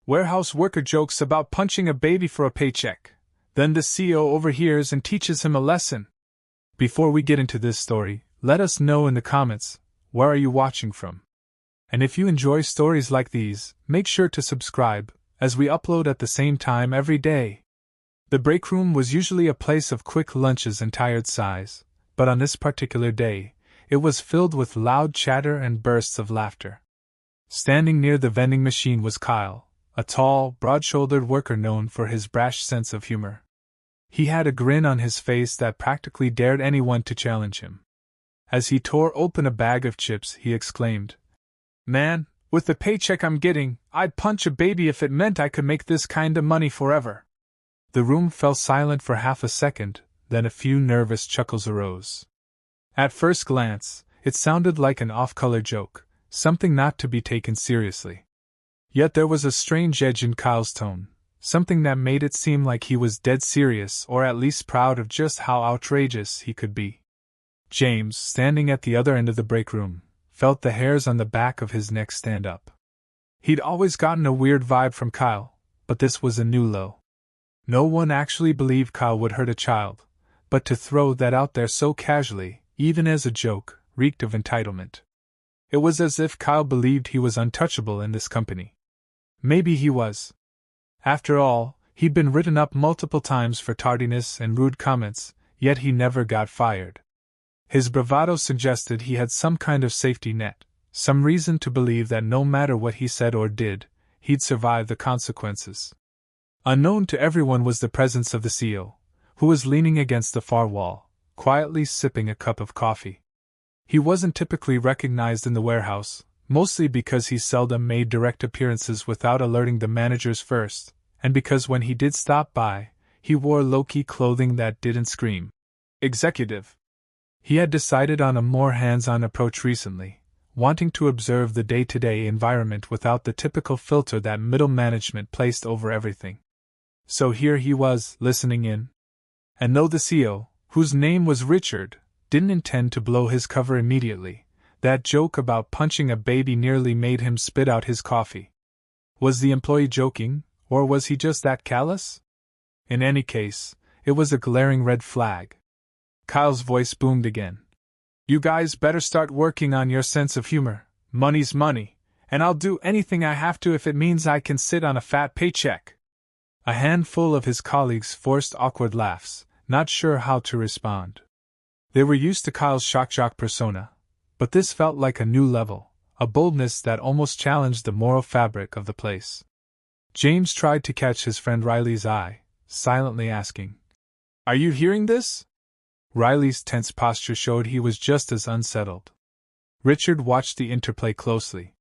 Warehouse worker jokes about punching a baby for a paycheck. Then the CEO overhears and teaches him a lesson. Before we get into this story, let us know in the comments, where are you watching from? And if you enjoy stories like these, make sure to subscribe, as we upload at the same time every day. The break room was usually a place of quick lunches and tired sighs, but on this particular day, it was filled with loud chatter and bursts of laughter. Standing near the vending machine was Kyle, a tall, broad-shouldered worker known for his brash sense of humor. He had a grin on his face that practically dared anyone to challenge him. As he tore open a bag of chips, he exclaimed, "Man, with the paycheck I'm getting, I'd punch a baby if it meant I could make this kind of money forever." The room fell silent for half a second, then a few nervous chuckles arose. At first glance, it sounded like an off-color joke, something not to be taken seriously. Yet there was a strange edge in Kyle's tone, something that made it seem like he was dead serious or at least proud of just how outrageous he could be. James, standing at the other end of the break room, felt the hairs on the back of his neck stand up. He'd always gotten a weird vibe from Kyle, but this was a new low. No one actually believed Kyle would hurt a child, but to throw that out there so casually, even as a joke, reeked of entitlement. It was as if Kyle believed he was untouchable in this company. Maybe he was. After all, he'd been written up multiple times for tardiness and rude comments, yet he never got fired. His bravado suggested he had some kind of safety net, some reason to believe that no matter what he said or did, he'd survive the consequences. Unknown to everyone was the presence of the CEO, who was leaning against the far wall, quietly sipping a cup of coffee. He wasn't typically recognized in the warehouse, mostly because he seldom made direct appearances without alerting the managers first, and because when he did stop by, he wore low-key clothing that didn't scream executive. He had decided on a more hands-on approach recently, wanting to observe the day-to-day environment without the typical filter that middle management placed over everything. So here he was, listening in. And though the CEO, whose name was Richard, didn't intend to blow his cover immediately, that joke about punching a baby nearly made him spit out his coffee. Was the employee joking, or was he just that callous? In any case, it was a glaring red flag. Kyle's voice boomed again. "You guys better start working on your sense of humor. Money's money, and I'll do anything I have to if it means I can sit on a fat paycheck." A handful of his colleagues forced awkward laughs, not sure how to respond. They were used to Kyle's shock jock persona, but this felt like a new level, a boldness that almost challenged the moral fabric of the place. James tried to catch his friend Riley's eye, silently asking, "Are you hearing this?" Riley's tense posture showed he was just as unsettled. Richard watched the interplay closely.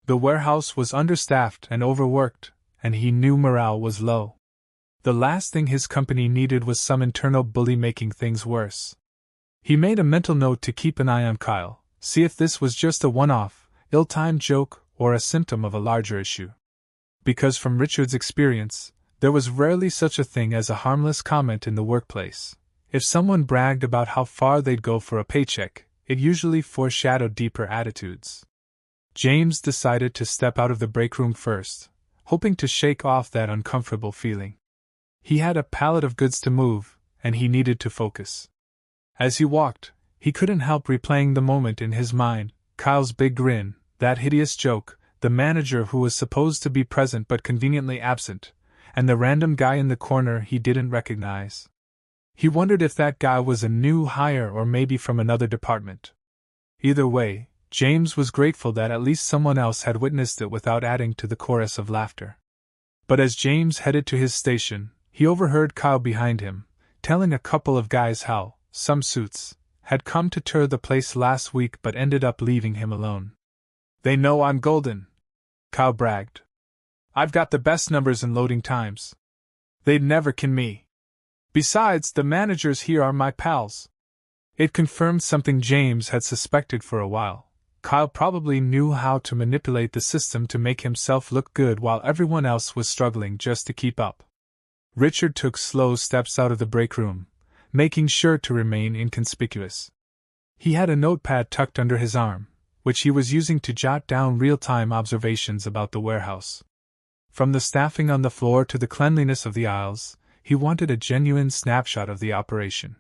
The warehouse was understaffed and overworked, and he knew morale was low. The last thing his company needed was some internal bully making things worse. He made a mental note to keep an eye on Kyle, see if this was just a one-off, ill-timed joke or a symptom of a larger issue. Because from Richard's experience, there was rarely such a thing as a harmless comment in the workplace. If someone bragged about how far they'd go for a paycheck, it usually foreshadowed deeper attitudes. James decided to step out of the break room first, hoping to shake off that uncomfortable feeling. He had a pallet of goods to move, and he needed to focus. As he walked, he couldn't help replaying the moment in his mind, Kyle's big grin, that hideous joke, the manager who was supposed to be present but conveniently absent, and the random guy in the corner he didn't recognize. He wondered if that guy was a new hire or maybe from another department. Either way, James was grateful that at least someone else had witnessed it without adding to the chorus of laughter. But as James headed to his station, he overheard Kyle behind him, telling a couple of guys how some suits had come to tour the place last week but ended up leaving him alone. "They know I'm golden," Kyle bragged. "I've got the best numbers and loading times. They'd never can me. Besides, the managers here are my pals." It confirmed something James had suspected for a while. Kyle probably knew how to manipulate the system to make himself look good while everyone else was struggling just to keep up. Richard took slow steps out of the break room, making sure to remain inconspicuous. He had a notepad tucked under his arm, which he was using to jot down real-time observations about the warehouse. From the staffing on the floor to the cleanliness of the aisles, he wanted a genuine snapshot of the operation.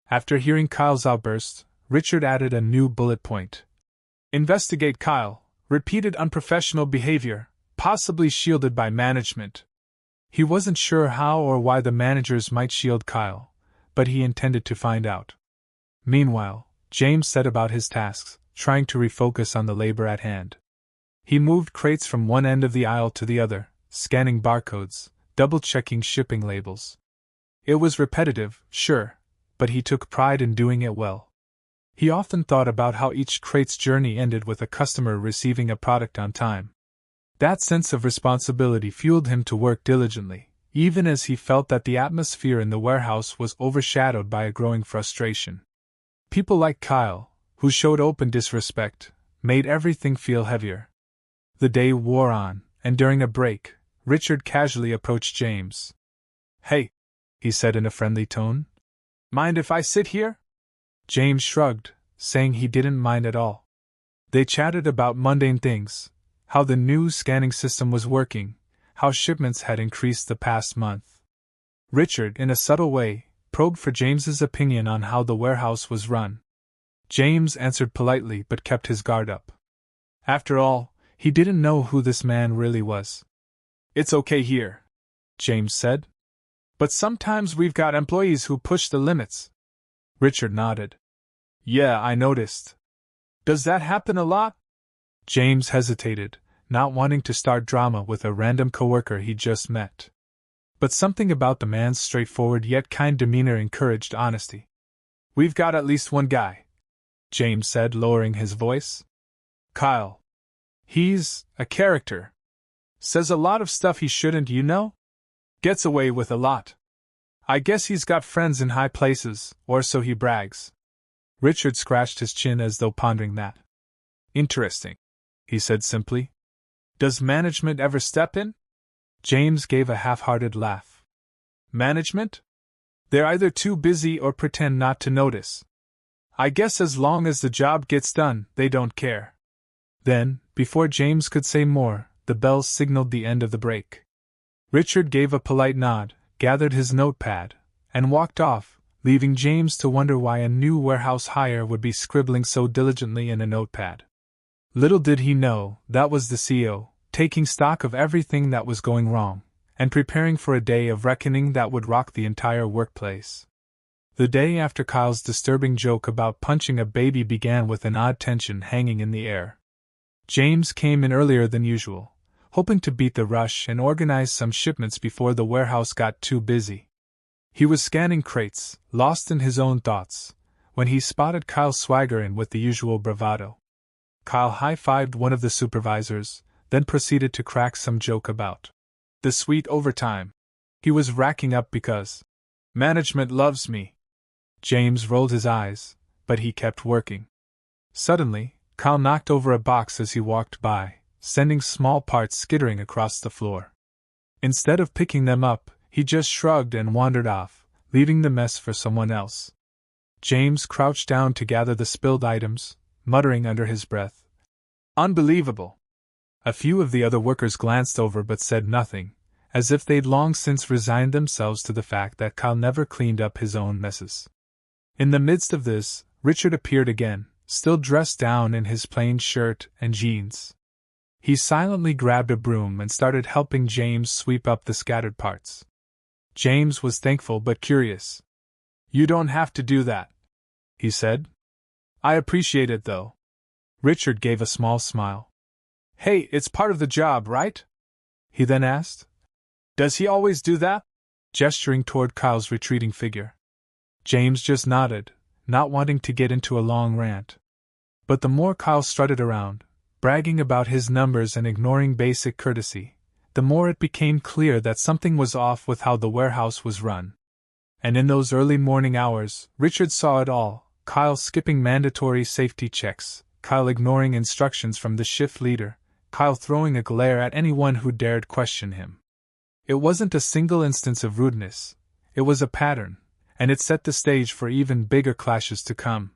After hearing Kyle's outburst, Richard added a new bullet point. Investigate Kyle, repeated unprofessional behavior, possibly shielded by management. He wasn't sure how or why the managers might shield Kyle, but he intended to find out. Meanwhile, James set about his tasks, trying to refocus on the labor at hand. He moved crates from one end of the aisle to the other, scanning barcodes, double-checking shipping labels. It was repetitive, sure, but he took pride in doing it well. He often thought about how each crate's journey ended with a customer receiving a product on time. That sense of responsibility fueled him to work diligently, even as he felt that the atmosphere in the warehouse was overshadowed by a growing frustration. People like Kyle, who showed open disrespect, made everything feel heavier. The day wore on, and during a break, Richard casually approached James. "Hey," he said in a friendly tone. "Mind if I sit here?" James shrugged, saying he didn't mind at all. They chatted about mundane things, how the new scanning system was working, how shipments had increased the past month. Richard, in a subtle way, probed for James's opinion on how the warehouse was run. James answered politely but kept his guard up. After all, he didn't know who this man really was. "It's okay here," James said. "But sometimes we've got employees who push the limits." Richard nodded. "Yeah, I noticed. Does that happen a lot?" James hesitated, not wanting to start drama with a random coworker he just met. But something about the man's straightforward yet kind demeanor encouraged honesty. "We've got at least one guy," James said, lowering his voice. "Kyle. He's a character. Says a lot of stuff he shouldn't, you know? Gets away with a lot. I guess he's got friends in high places, or so he brags." Richard scratched his chin as though pondering that. "Interesting," he said simply. "Does management ever step in?" James gave a half-hearted laugh. "Management? They're either too busy or pretend not to notice. I guess as long as the job gets done, they don't care." Then, before James could say more, the bell signaled the end of the break. Richard gave a polite nod, gathered his notepad, and walked off, leaving James to wonder why a new warehouse hire would be scribbling so diligently in a notepad. Little did he know, that was the CEO, taking stock of everything that was going wrong, and preparing for a day of reckoning that would rock the entire workplace. The day after Kyle's disturbing joke about punching a baby began with an odd tension hanging in the air. James came in earlier than usual, hoping to beat the rush and organize some shipments before the warehouse got too busy. He was scanning crates, lost in his own thoughts, when he spotted Kyle swagger in with the usual bravado. Kyle high-fived one of the supervisors, then proceeded to crack some joke about the sweet overtime he was racking up because management loves me. James rolled his eyes, but he kept working. Suddenly, Kyle knocked over a box as he walked by, sending small parts skittering across the floor. Instead of picking them up, he just shrugged and wandered off, leaving the mess for someone else. James crouched down to gather the spilled items, muttering under his breath, "Unbelievable." A few of the other workers glanced over but said nothing, as if they'd long since resigned themselves to the fact that Kyle never cleaned up his own messes. In the midst of this, Richard appeared again, still dressed down in his plain shirt and jeans. He silently grabbed a broom and started helping James sweep up the scattered parts. James was thankful but curious. "You don't have to do that," he said. "I appreciate it though." Richard gave a small smile. "Hey, it's part of the job, right?" he then asked. "Does he always do that?" gesturing toward Kyle's retreating figure. James just nodded, not wanting to get into a long rant. But the more Kyle strutted around, bragging about his numbers and ignoring basic courtesy, the more it became clear that something was off with how the warehouse was run. And in those early morning hours, Richard saw it all: Kyle skipping mandatory safety checks, Kyle ignoring instructions from the shift leader, Kyle throwing a glare at anyone who dared question him. It wasn't a single instance of rudeness, it was a pattern, and it set the stage for even bigger clashes to come.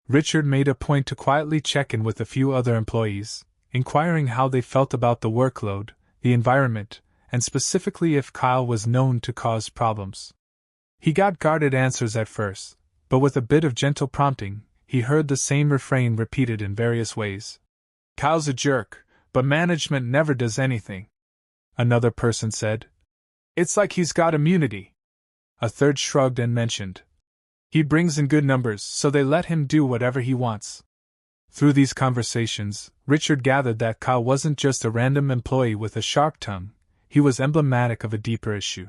Richard made a point to quietly check in with a few other employees, inquiring how they felt about the workload, the environment, and specifically if Kyle was known to cause problems. He got guarded answers at first, but with a bit of gentle prompting, he heard the same refrain repeated in various ways. Kyle's a jerk, but management never does anything. Another person said. It's like he's got immunity. A third shrugged and mentioned. He brings in good numbers, so they let him do whatever he wants. Through these conversations, Richard gathered that Kyle wasn't just a random employee with a sharp tongue, he was emblematic of a deeper issue.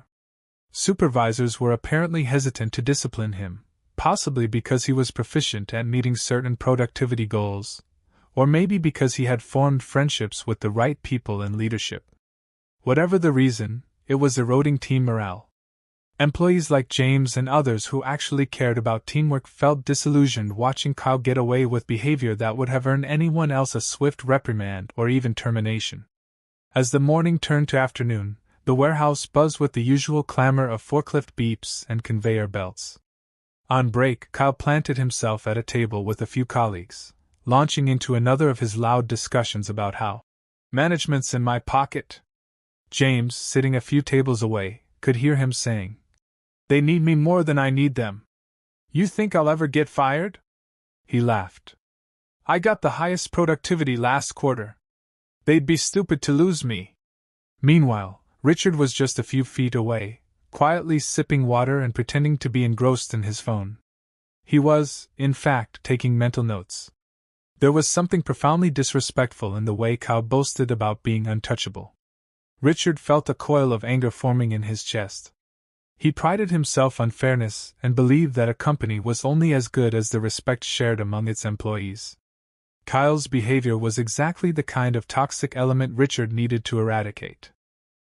Supervisors were apparently hesitant to discipline him, possibly because he was proficient at meeting certain productivity goals, or maybe because he had formed friendships with the right people in leadership. Whatever the reason, it was eroding team morale. Employees like James and others who actually cared about teamwork felt disillusioned watching Kyle get away with behavior that would have earned anyone else a swift reprimand or even termination. As the morning turned to afternoon, the warehouse buzzed with the usual clamor of forklift beeps and conveyor belts. On break, Kyle planted himself at a table with a few colleagues, launching into another of his loud discussions about how management's in my pocket. James, sitting a few tables away, could hear him saying, "They need me more than I need them. You think I'll ever get fired?" He laughed. "I got the highest productivity last quarter. They'd be stupid to lose me." Meanwhile, Richard was just a few feet away, quietly sipping water and pretending to be engrossed in his phone. He was, in fact, taking mental notes. There was something profoundly disrespectful in the way Kyle boasted about being untouchable. Richard felt a coil of anger forming in his chest. He prided himself on fairness and believed that a company was only as good as the respect shared among its employees. Kyle's behavior was exactly the kind of toxic element Richard needed to eradicate.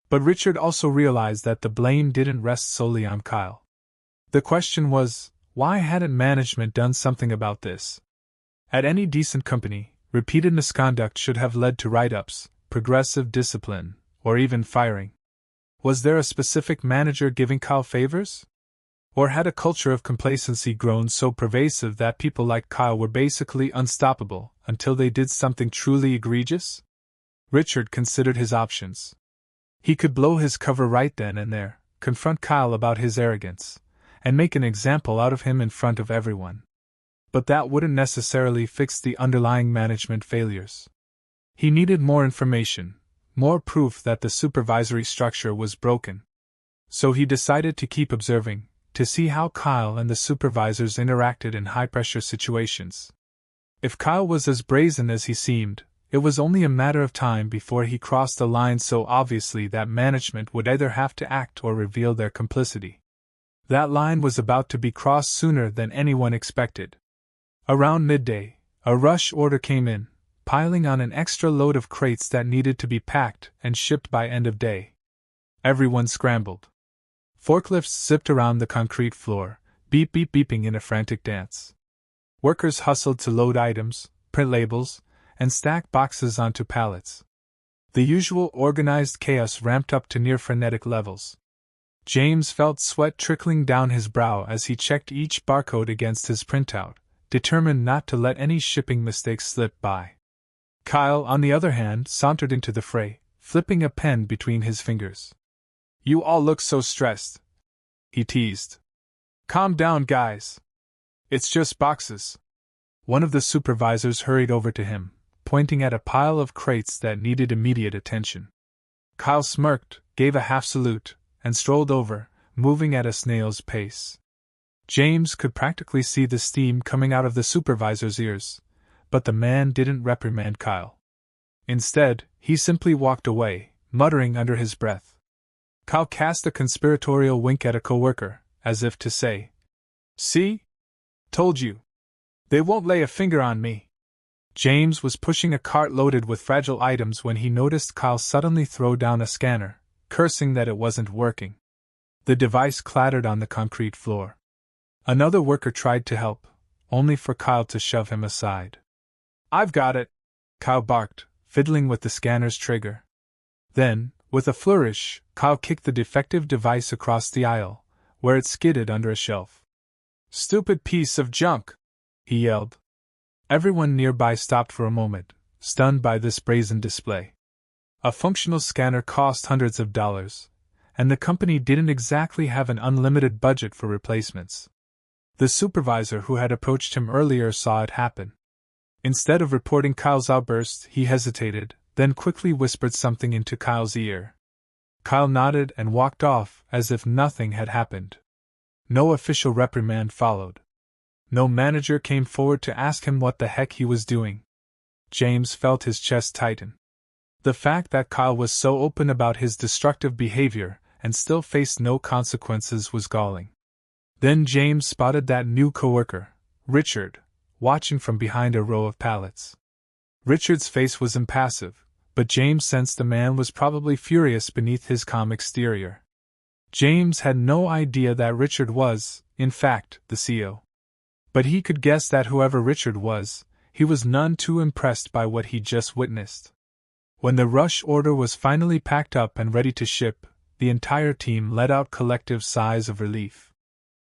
But Richard also realized that the blame didn't rest solely on Kyle. The question was, why hadn't management done something about this? At any decent company, repeated misconduct should have led to write-ups, progressive discipline, or even firing. Was there a specific manager giving Kyle favors? Or had a culture of complacency grown so pervasive that people like Kyle were basically unstoppable until they did something truly egregious? Richard considered his options. He could blow his cover right then and there, confront Kyle about his arrogance, and make an example out of him in front of everyone. But that wouldn't necessarily fix the underlying management failures. He needed more information, more proof that the supervisory structure was broken. So he decided to keep observing, to see how Kyle and the supervisors interacted in high-pressure situations. If Kyle was as brazen as he seemed, it was only a matter of time before he crossed the line so obviously that management would either have to act or reveal their complicity. That line was about to be crossed sooner than anyone expected. Around midday, a rush order came in, piling on an extra load of crates that needed to be packed and shipped by end of day. Everyone scrambled. Forklifts zipped around the concrete floor, beeping in a frantic dance. Workers hustled to load items, print labels, and stack boxes onto pallets. The usual organized chaos ramped up to near frenetic levels. James felt sweat trickling down his brow as he checked each barcode against his printout, determined not to let any shipping mistakes slip by. Kyle, on the other hand, sauntered into the fray, flipping a pen between his fingers. "You all look so stressed," he teased. "Calm down, guys. It's just boxes." One of the supervisors hurried over to him, pointing at a pile of crates that needed immediate attention. Kyle smirked, gave a half salute, and strolled over, moving at a snail's pace. James could practically see the steam coming out of the supervisor's ears, but the man didn't reprimand Kyle. Instead, he simply walked away, muttering under his breath. Kyle cast a conspiratorial wink at a coworker, as if to say, "See? Told you. They won't lay a finger on me." James was pushing a cart loaded with fragile items when he noticed Kyle suddenly throw down a scanner, cursing that it wasn't working. The device clattered on the concrete floor. Another worker tried to help, only for Kyle to shove him aside. "I've got it," Kyle barked, fiddling with the scanner's trigger. Then, with a flourish, Kyle kicked the defective device across the aisle, where it skidded under a shelf. "Stupid piece of junk!" he yelled. Everyone nearby stopped for a moment, stunned by this brazen display. A functional scanner cost hundreds of dollars, and the company didn't exactly have an unlimited budget for replacements. The supervisor who had approached him earlier saw it happen. Instead of reporting Kyle's outburst, he hesitated, then quickly whispered something into Kyle's ear. Kyle nodded and walked off as if nothing had happened. No official reprimand followed. No manager came forward to ask him what the heck he was doing. James felt his chest tighten. The fact that Kyle was so open about his destructive behavior and still faced no consequences was galling. Then James spotted that new coworker, Richard, watching from behind a row of pallets. Richard's face was impassive, but James sensed the man was probably furious beneath his calm exterior. James had no idea that Richard was, in fact, the CEO. But he could guess that whoever Richard was, he was none too impressed by what he just witnessed. When the rush order was finally packed up and ready to ship, the entire team let out collective sighs of relief.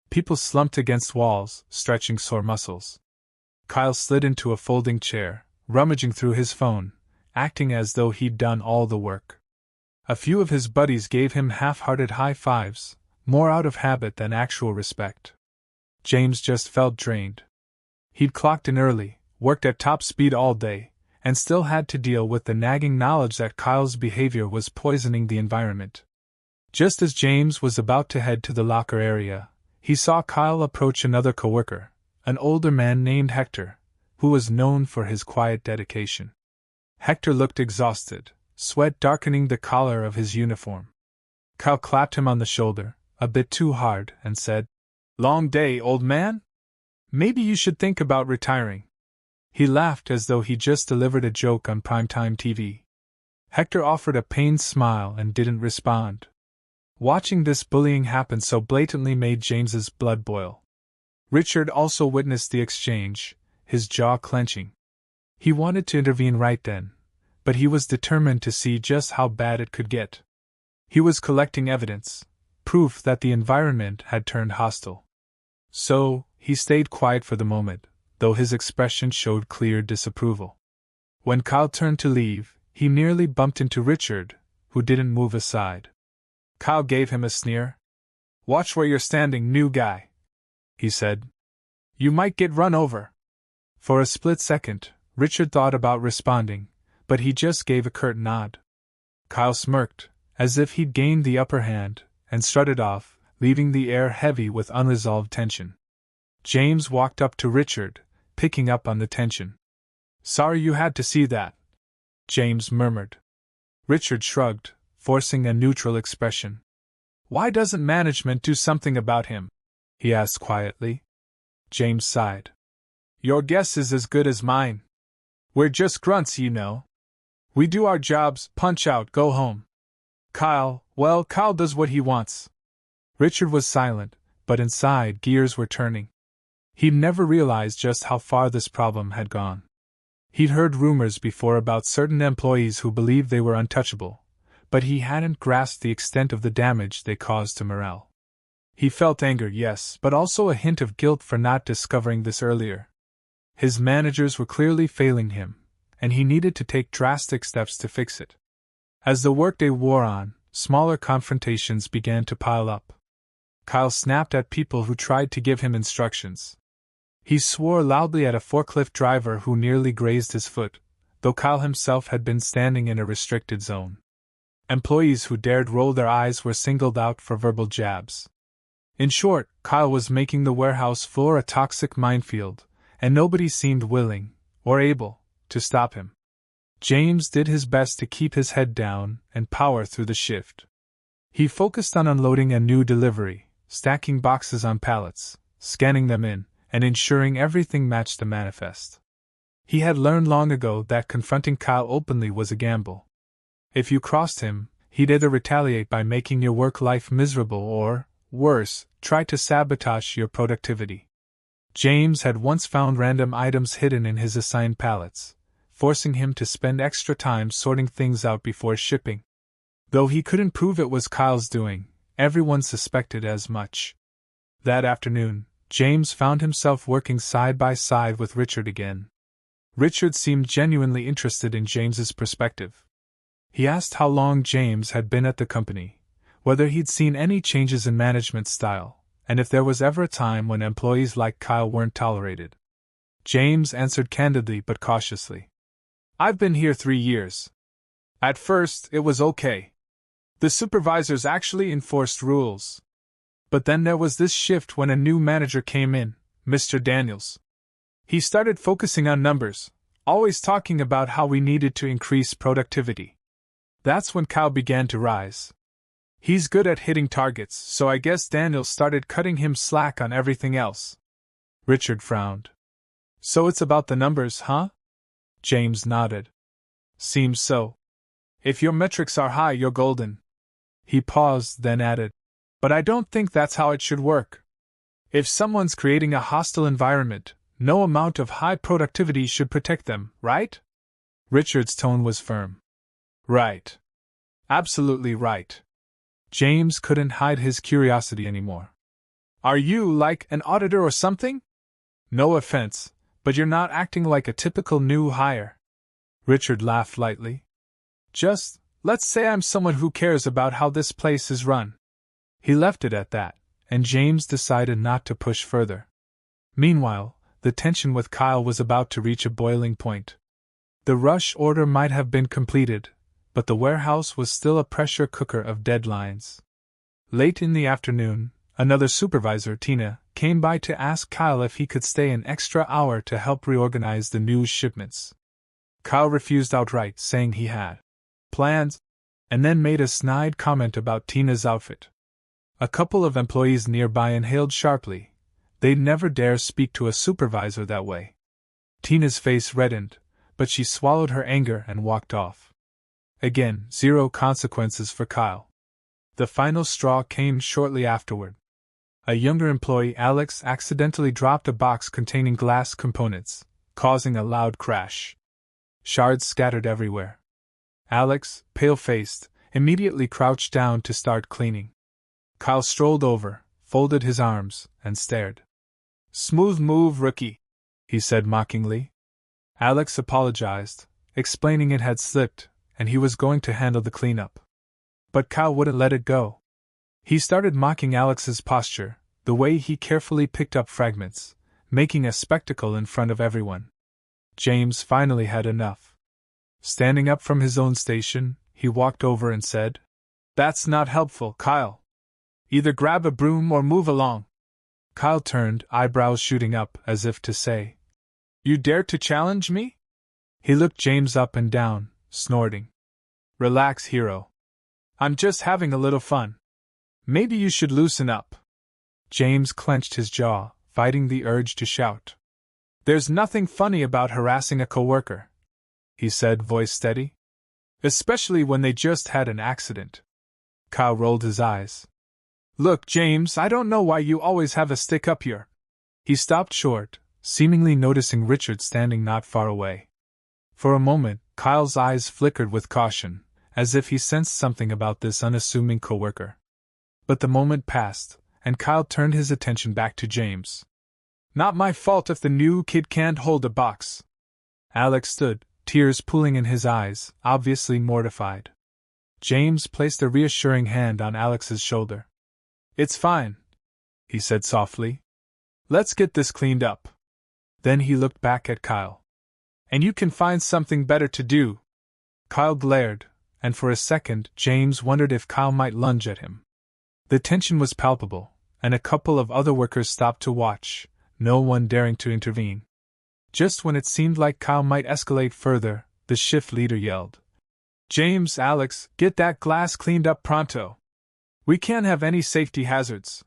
People slumped against walls, stretching sore muscles. Kyle slid into a folding chair, rummaging through his phone, acting as though he'd done all the work. A few of his buddies gave him half-hearted high fives, more out of habit than actual respect. James just felt drained. He'd clocked in early, worked at top speed all day, and still had to deal with the nagging knowledge that Kyle's behavior was poisoning the environment. Just as James was about to head to the locker area, he saw Kyle approach another coworker, an older man named Hector, who was known for his quiet dedication. Hector looked exhausted, sweat darkening the collar of his uniform. Kyle clapped him on the shoulder, a bit too hard, and said, "Long day, old man? Maybe you should think about retiring." He laughed as though he just delivered a joke on primetime TV. Hector offered a pained smile and didn't respond. Watching this bullying happen so blatantly made James's blood boil. Richard also witnessed the exchange, his jaw clenching. He wanted to intervene right then, but he was determined to see just how bad it could get. He was collecting evidence, proof that the environment had turned hostile. So, he stayed quiet for the moment, though his expression showed clear disapproval. When Kyle turned to leave, he nearly bumped into Richard, who didn't move aside. Kyle gave him a sneer. "Watch where you're standing, new guy," he said. "You might get run over." For a split second, Richard thought about responding, but he just gave a curt nod. Kyle smirked, as if he'd gained the upper hand, and strutted off, leaving the air heavy with unresolved tension. James walked up to Richard, picking up on the tension. "Sorry you had to see that," James murmured. Richard shrugged, forcing a neutral expression. "Why doesn't management do something about him?" he asked quietly. James sighed. "Your guess is as good as mine. We're just grunts, you know. We do our jobs, punch out, go home. Kyle does what he wants." Richard was silent, but inside gears were turning. He'd never realized just how far this problem had gone. He'd heard rumors before about certain employees who believed they were untouchable, but he hadn't grasped the extent of the damage they caused to morale. He felt anger, yes, but also a hint of guilt for not discovering this earlier. His managers were clearly failing him, and he needed to take drastic steps to fix it. As the workday wore on, smaller confrontations began to pile up. Kyle snapped at people who tried to give him instructions. He swore loudly at a forklift driver who nearly grazed his foot, though Kyle himself had been standing in a restricted zone. Employees who dared roll their eyes were singled out for verbal jabs. In short, Kyle was making the warehouse floor a toxic minefield, and nobody seemed willing, or able, to stop him. James did his best to keep his head down and power through the shift. He focused on unloading a new delivery, stacking boxes on pallets, scanning them in, and ensuring everything matched the manifest. He had learned long ago that confronting Kyle openly was a gamble. If you crossed him, he'd either retaliate by making your work life miserable or, worse, try to sabotage your productivity. James had once found random items hidden in his assigned pallets, forcing him to spend extra time sorting things out before shipping. Though he couldn't prove it was Kyle's doing, everyone suspected as much. That afternoon, James found himself working side by side with Richard again. Richard seemed genuinely interested in James's perspective. He asked how long James had been at the company, whether he'd seen any changes in management style, and if there was ever a time when employees like Kyle weren't tolerated. James answered candidly but cautiously. "I've been here 3 years. At first, it was okay. The supervisors actually enforced rules. But then there was this shift when a new manager came in, Mr. Daniels. He started focusing on numbers, always talking about how we needed to increase productivity. That's when Kyle began to rise. He's good at hitting targets, so I guess Daniels started cutting him slack on everything else." Richard frowned. "So it's about the numbers, huh?" James nodded. "Seems so. If your metrics are high, you're golden." He paused, then added, "But I don't think that's how it should work. If someone's creating a hostile environment, no amount of high productivity should protect them, right?" Richard's tone was firm. "Right. Absolutely right." James couldn't hide his curiosity anymore. "Are you like an auditor or something? No offense, but you're not acting like a typical new hire." Richard laughed lightly. "Just, let's say I'm someone who cares about how this place is run." He left it at that, and James decided not to push further. Meanwhile, the tension with Kyle was about to reach a boiling point. The rush order might have been completed, but the warehouse was still a pressure cooker of deadlines. Late in the afternoon, another supervisor, Tina, came by to ask Kyle if he could stay an extra hour to help reorganize the new shipments. Kyle refused outright, saying he had plans, and then made a snide comment about Tina's outfit. A couple of employees nearby inhaled sharply. They'd never dare speak to a supervisor that way. Tina's face reddened, but she swallowed her anger and walked off. Again, zero consequences for Kyle. The final straw came shortly afterward. A younger employee, Alex, accidentally dropped a box containing glass components, causing a loud crash. Shards scattered everywhere. Alex, pale-faced, immediately crouched down to start cleaning. Kyle strolled over, folded his arms, and stared. "Smooth move, rookie," he said mockingly. Alex apologized, explaining it had slipped, and he was going to handle the cleanup. But Kyle wouldn't let it go. He started mocking Alex's posture, the way he carefully picked up fragments, making a spectacle in front of everyone. James finally had enough. Standing up from his own station, he walked over and said, "That's not helpful, Kyle. Either grab a broom or move along." Kyle turned, eyebrows shooting up, as if to say, "You dare to challenge me?" He looked James up and down, snorting. "Relax, hero. I'm just having a little fun. Maybe you should loosen up." James clenched his jaw, fighting the urge to shout. "There's nothing funny about harassing a coworker," he said, voice steady. "Especially when they just had an accident." Kyle rolled his eyes. "Look, James, I don't know why you always have a stick up your—" He stopped short, seemingly noticing Richard standing not far away. For a moment, Kyle's eyes flickered with caution, as if he sensed something about this unassuming coworker. But the moment passed, and Kyle turned his attention back to James. "Not my fault if the new kid can't hold a box." Alex stood, tears pooling in his eyes, obviously mortified. James placed a reassuring hand on Alex's shoulder. "It's fine," he said softly. "Let's get this cleaned up." Then he looked back at Kyle. "And you can find something better to do." Kyle glared, and for a second James wondered if Kyle might lunge at him. The tension was palpable, and a couple of other workers stopped to watch, no one daring to intervene. Just when it seemed like Kyle might escalate further, the shift leader yelled, "James, Alex, get that glass cleaned up pronto. We can't have any safety hazards."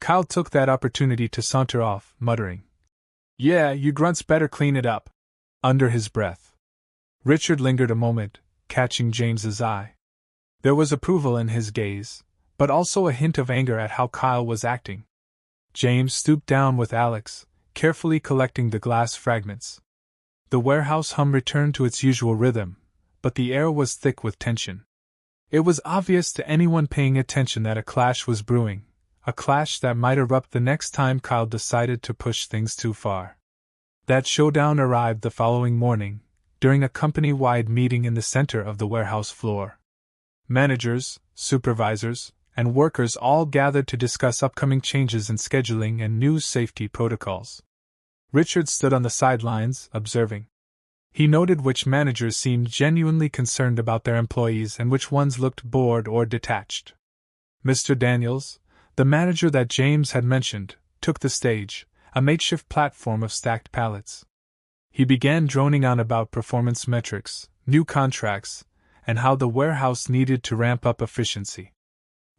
Kyle took that opportunity to saunter off, muttering, "Yeah, you grunts better clean it up," under his breath. Richard lingered a moment, catching James's eye. There was approval in his gaze, but also a hint of anger at how Kyle was acting. James stooped down with Alex, carefully collecting the glass fragments. The warehouse hum returned to its usual rhythm, but the air was thick with tension. It was obvious to anyone paying attention that a clash was brewing, a clash that might erupt the next time Kyle decided to push things too far. That showdown arrived the following morning, during a company-wide meeting in the center of the warehouse floor. Managers, supervisors, and workers all gathered to discuss upcoming changes in scheduling and new safety protocols. Richard stood on the sidelines, observing. He noted which managers seemed genuinely concerned about their employees and which ones looked bored or detached. Mr. Daniels, the manager that James had mentioned, took the stage, a makeshift platform of stacked pallets. He began droning on about performance metrics, new contracts, and how the warehouse needed to ramp up efficiency.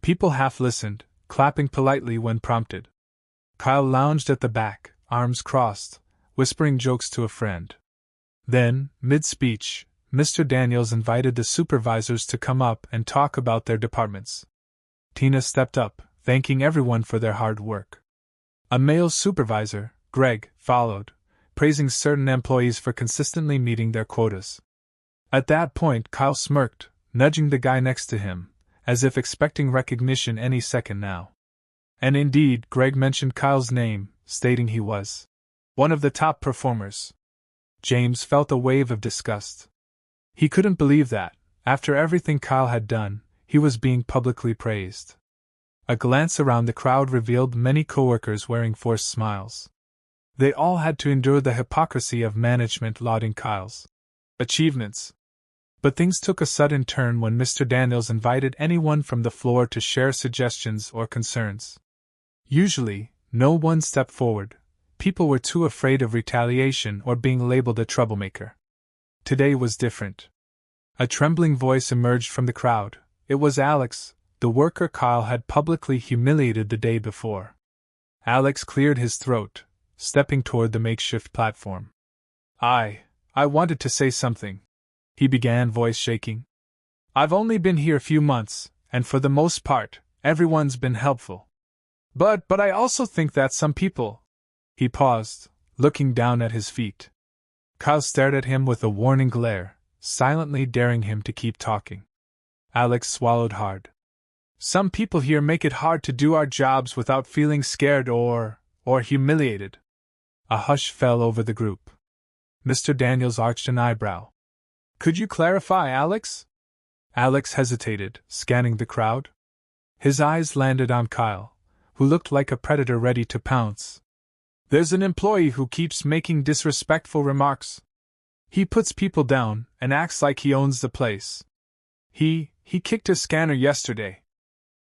People half listened, clapping politely when prompted. Kyle lounged at the back, arms crossed, whispering jokes to a friend. Then, mid-speech, Mr. Daniels invited the supervisors to come up and talk about their departments. Tina stepped up, thanking everyone for their hard work. A male supervisor, Greg, followed, praising certain employees for consistently meeting their quotas. At that point, Kyle smirked, nudging the guy next to him, as if expecting recognition any second now. And indeed, Greg mentioned Kyle's name, stating he was one of the top performers. James felt a wave of disgust. He couldn't believe that, after everything Kyle had done, he was being publicly praised. A glance around the crowd revealed many coworkers wearing forced smiles. They all had to endure the hypocrisy of management lauding Kyle's achievements. But things took a sudden turn when Mr. Daniels invited anyone from the floor to share suggestions or concerns. Usually, no one stepped forward. People were too afraid of retaliation or being labeled a troublemaker. Today was different. A trembling voice emerged from the crowd. It was Alex, the worker Kyle had publicly humiliated the day before. Alex cleared his throat, stepping toward the makeshift platform. I wanted to say something, he began, voice shaking. I've only been here a few months, and for the most part, everyone's been helpful. But I also think that some people... He paused, looking down at his feet. Kyle stared at him with a warning glare, silently daring him to keep talking. Alex swallowed hard. Some people here make it hard to do our jobs without feeling scared or humiliated. A hush fell over the group. Mr. Daniels arched an eyebrow. Could you clarify, Alex? Alex hesitated, scanning the crowd. His eyes landed on Kyle, who looked like a predator ready to pounce. There's an employee who keeps making disrespectful remarks. He puts people down and acts like he owns the place. He kicked a scanner yesterday.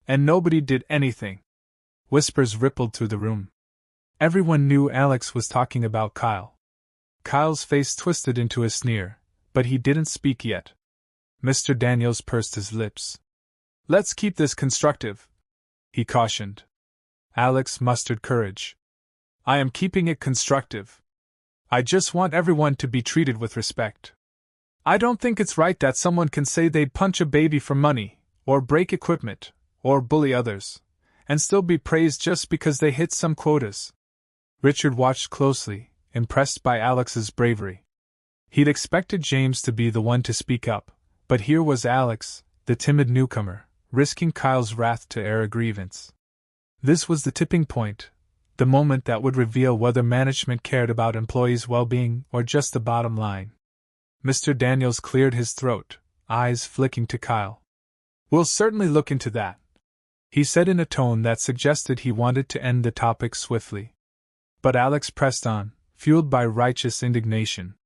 And nobody did anything. Whispers rippled through the room. Everyone knew Alex was talking about Kyle. Kyle's face twisted into a sneer, but he didn't speak yet. Mr. Daniels pursed his lips. Let's keep this constructive, he cautioned. Alex mustered courage. I am keeping it constructive. I just want everyone to be treated with respect. I don't think it's right that someone can say they'd punch a baby for money, or break equipment, or bully others, and still be praised just because they hit some quotas. Richard watched closely, impressed by Alex's bravery. He'd expected James to be the one to speak up, but here was Alex, the timid newcomer, risking Kyle's wrath to air a grievance. This was the tipping point, the moment that would reveal whether management cared about employees' well-being or just the bottom line. Mr. Daniels cleared his throat, eyes flicking to Kyle. We'll certainly look into that, he said in a tone that suggested he wanted to end the topic swiftly. But Alex pressed on, fueled by righteous indignation.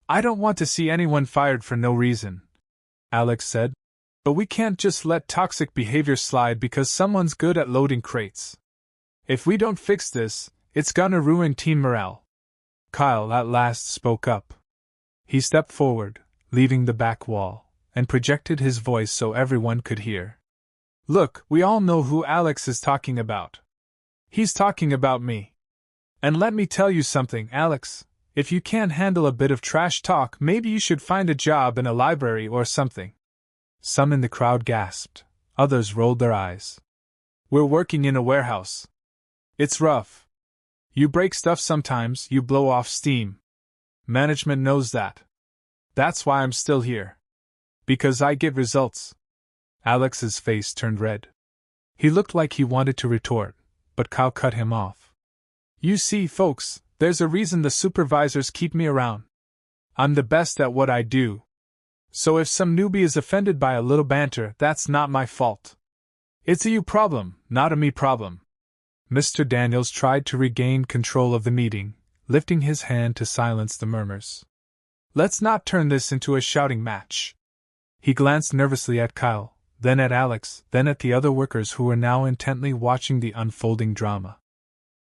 I don't want to see anyone fired for no reason, Alex said. But we can't just let toxic behavior slide because someone's good at loading crates. If we don't fix this, it's gonna ruin team morale. Kyle at last spoke up. He stepped forward, leaving the back wall, and projected his voice so everyone could hear. Look, we all know who Alex is talking about. He's talking about me. And let me tell you something, Alex, if you can't handle a bit of trash talk, maybe you should find a job in a library or something. Some in the crowd gasped, others rolled their eyes. We're working in a warehouse. It's rough. You break stuff sometimes, you blow off steam. Management knows that. That's why I'm still here. Because I get results. Alex's face turned red. He looked like he wanted to retort, but Kyle cut him off. You see, folks, there's a reason the supervisors keep me around. I'm the best at what I do. So if some newbie is offended by a little banter, that's not my fault. It's a you problem, not a me problem. Mr. Daniels tried to regain control of the meeting, lifting his hand to silence the murmurs. Let's not turn this into a shouting match. He glanced nervously at Kyle, then at Alex, then at the other workers who were now intently watching the unfolding drama.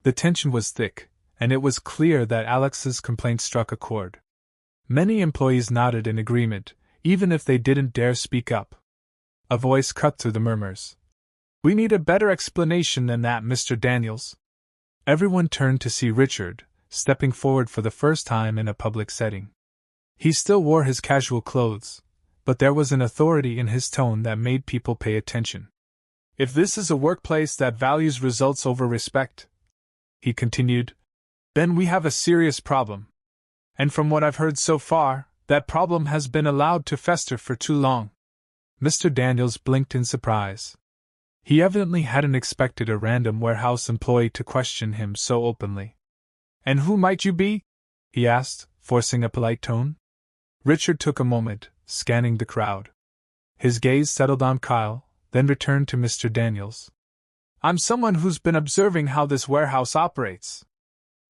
The tension was thick, and it was clear that Alex's complaint struck a chord. Many employees nodded in agreement, even if they didn't dare speak up. A voice cut through the murmurs. We need a better explanation than that, Mr. Daniels. Everyone turned to see Richard, stepping forward for the first time in a public setting. He still wore his casual clothes, but there was an authority in his tone that made people pay attention. If this is a workplace that values results over respect, he continued, then we have a serious problem. And from what I've heard so far, that problem has been allowed to fester for too long. Mr. Daniels blinked in surprise. He evidently hadn't expected a random warehouse employee to question him so openly. And who might you be? He asked, forcing a polite tone. Richard took a moment, scanning the crowd. His gaze settled on Kyle, then returned to Mr. Daniels. I'm someone who's been observing how this warehouse operates.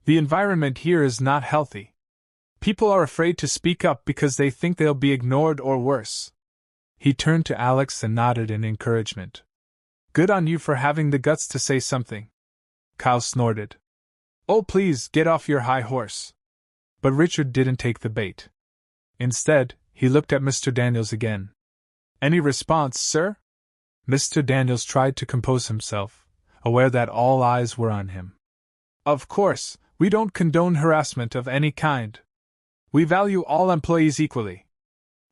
The environment here is not healthy. People are afraid to speak up because they think they'll be ignored or worse. He turned to Alex and nodded in encouragement. Good on you for having the guts to say something. Kyle snorted. Oh, please, get off your high horse. But Richard didn't take the bait. Instead, he looked at Mr. Daniels again. Any response, sir? Mr. Daniels tried to compose himself, aware that all eyes were on him. Of course, we don't condone harassment of any kind. We value all employees equally.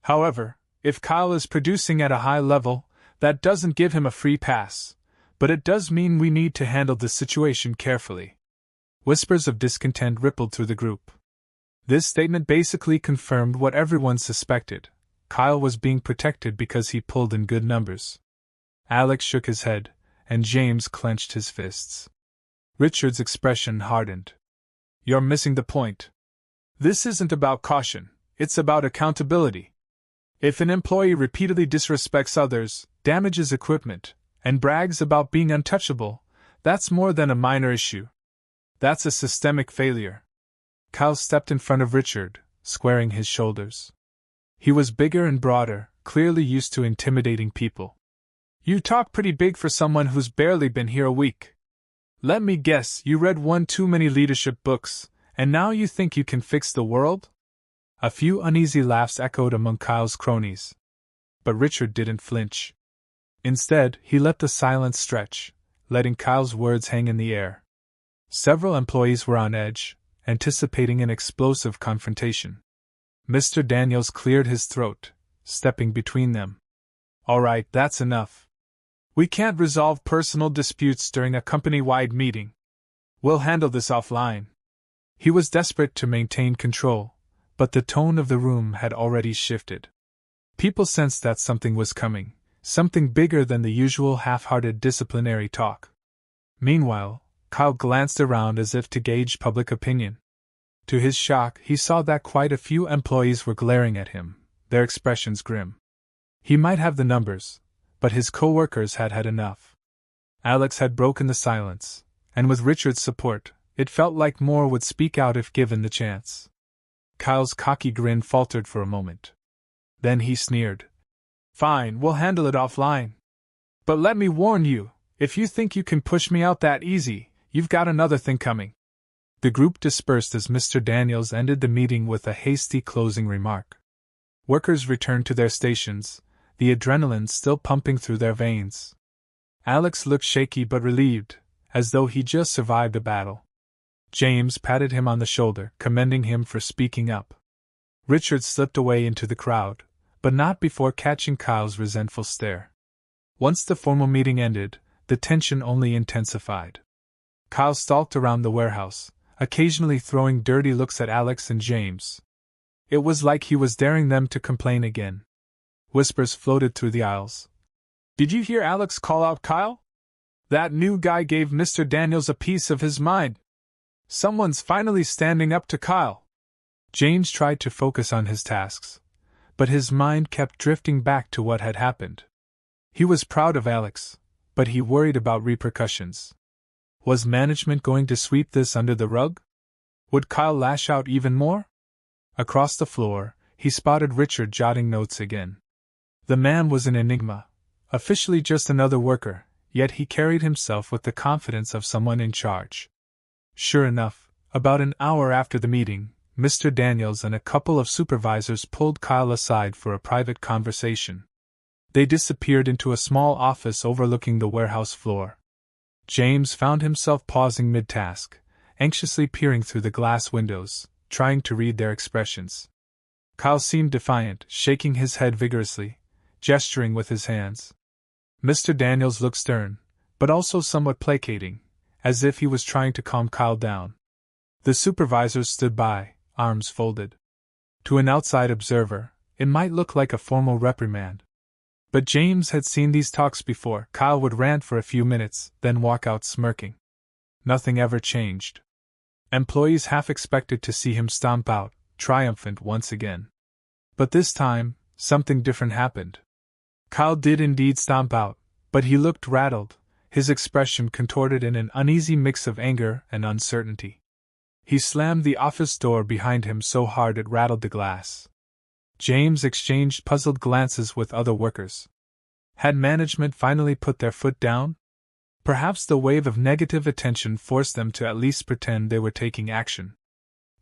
However, if Kyle is producing at a high level, that doesn't give him a free pass, but it does mean we need to handle the situation carefully. Whispers of discontent rippled through the group. This statement basically confirmed what everyone suspected. Kyle was being protected because he pulled in good numbers. Alex shook his head, and James clenched his fists. Richard's expression hardened. You're missing the point. This isn't about caution, it's about accountability. If an employee repeatedly disrespects others, damages equipment, and brags about being untouchable, that's more than a minor issue. That's a systemic failure. Kyle stepped in front of Richard, squaring his shoulders. He was bigger and broader, clearly used to intimidating people. You talk pretty big for someone who's barely been here a week. Let me guess, you read one too many leadership books, and now you think you can fix the world? A few uneasy laughs echoed among Kyle's cronies. But Richard didn't flinch. Instead, he let the silence stretch, letting Kyle's words hang in the air. Several employees were on edge, anticipating an explosive confrontation. Mr. Daniels cleared his throat, stepping between them. All right, that's enough. We can't resolve personal disputes during a company-wide meeting. We'll handle this offline. He was desperate to maintain control, but the tone of the room had already shifted. People sensed that something was coming, something bigger than the usual half-hearted disciplinary talk. Meanwhile, Kyle glanced around as if to gauge public opinion. To his shock, he saw that quite a few employees were glaring at him, their expressions grim. He might have the numbers, but his co-workers had had enough. Alex had broken the silence, and with Richard's support, it felt like more would speak out if given the chance. Kyle's cocky grin faltered for a moment. Then he sneered. Fine, we'll handle it offline. But let me warn you, if you think you can push me out that easy, you've got another thing coming. The group dispersed as Mr. Daniels ended the meeting with a hasty closing remark. Workers returned to their stations, the adrenaline still pumping through their veins. Alex looked shaky but relieved, as though he just survived a battle. James patted him on the shoulder, commending him for speaking up. Richard slipped away into the crowd, but not before catching Kyle's resentful stare. Once the formal meeting ended, the tension only intensified. Kyle stalked around the warehouse, occasionally throwing dirty looks at Alex and James. It was like he was daring them to complain again. Whispers floated through the aisles. Did you hear Alex call out Kyle? That new guy gave Mr. Daniels a piece of his mind. Someone's finally standing up to Kyle. James tried to focus on his tasks, but his mind kept drifting back to what had happened. He was proud of Alex, but he worried about repercussions. Was management going to sweep this under the rug? Would Kyle lash out even more? Across the floor, he spotted Richard jotting notes again. The man was an enigma, officially just another worker, yet he carried himself with the confidence of someone in charge. Sure enough, about an hour after the meeting, Mr. Daniels and a couple of supervisors pulled Kyle aside for a private conversation. They disappeared into a small office overlooking the warehouse floor. James found himself pausing mid-task, anxiously peering through the glass windows, trying to read their expressions. Kyle seemed defiant, shaking his head vigorously, gesturing with his hands. Mr. Daniels looked stern, but also somewhat placating, as if he was trying to calm Kyle down. The supervisors stood by, arms folded. To an outside observer, it might look like a formal reprimand. But James had seen these talks before. Kyle would rant for a few minutes, then walk out smirking. Nothing ever changed. Employees half expected to see him stomp out, triumphant once again. But this time, something different happened. Kyle did indeed stomp out, but he looked rattled, his expression contorted in an uneasy mix of anger and uncertainty. He slammed the office door behind him so hard it rattled the glass. James exchanged puzzled glances with other workers. Had management finally put their foot down? Perhaps the wave of negative attention forced them to at least pretend they were taking action.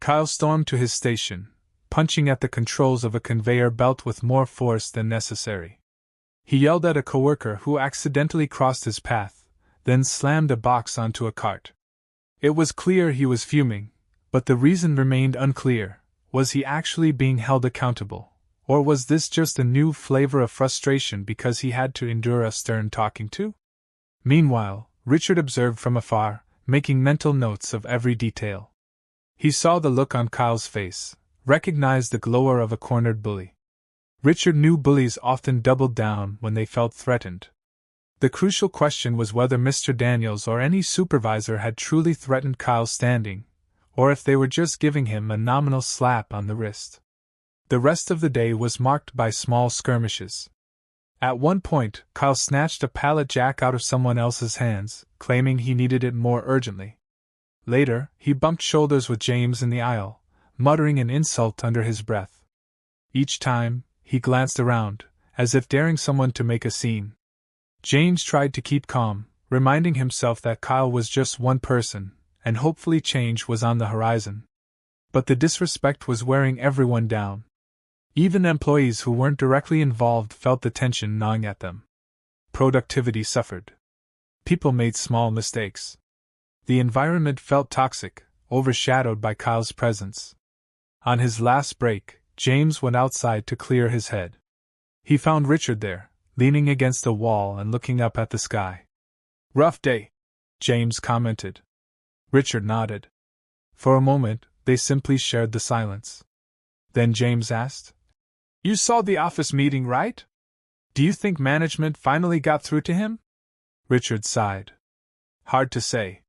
Kyle stormed to his station, punching at the controls of a conveyor belt with more force than necessary. He yelled at a coworker who accidentally crossed his path, then slammed a box onto a cart. It was clear he was fuming, but the reason remained unclear. Was he actually being held accountable, or was this just a new flavor of frustration because he had to endure a stern talking to? Meanwhile, Richard observed from afar, making mental notes of every detail. He saw the look on Kyle's face, recognized the glower of a cornered bully. Richard knew bullies often doubled down when they felt threatened. The crucial question was whether Mr. Daniels or any supervisor had truly threatened Kyle's standing, or if they were just giving him a nominal slap on the wrist. The rest of the day was marked by small skirmishes. At one point, Kyle snatched a pallet jack out of someone else's hands, claiming he needed it more urgently. Later, he bumped shoulders with James in the aisle, muttering an insult under his breath. Each time, he glanced around, as if daring someone to make a scene. James tried to keep calm, reminding himself that Kyle was just one person, and hopefully change was on the horizon. But the disrespect was wearing everyone down. Even employees who weren't directly involved felt the tension gnawing at them. Productivity suffered. People made small mistakes. The environment felt toxic, overshadowed by Kyle's presence. On his last break, James went outside to clear his head. He found Richard there, leaning against a wall and looking up at the sky. "Rough day," James commented. Richard nodded. For a moment, they simply shared the silence. Then James asked, "You saw the office meeting, right? Do you think management finally got through to him?" Richard sighed. "Hard to say.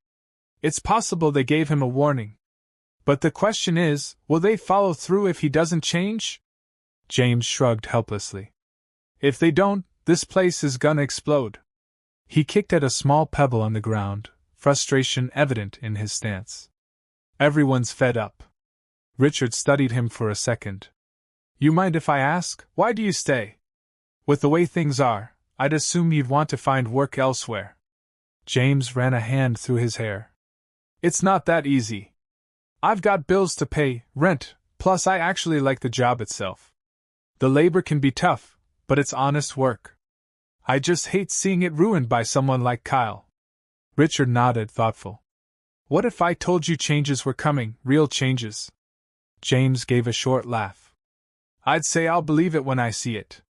It's possible they gave him a warning. But the question is, will they follow through if he doesn't change?" James shrugged helplessly. "If they don't, this place is gonna explode." He kicked at a small pebble on the ground, frustration evident in his stance. "Everyone's fed up." Richard studied him for a second. "You mind if I ask, why do you stay? With the way things are, I'd assume you'd want to find work elsewhere." James ran a hand through his hair. "It's not that easy. I've got bills to pay, rent, plus I actually like the job itself. The labor can be tough, but it's honest work. I just hate seeing it ruined by someone like Kyle." Richard nodded, thoughtful. "What if I told you changes were coming, real changes?" James gave a short laugh. "I'd say I'll believe it when I see it."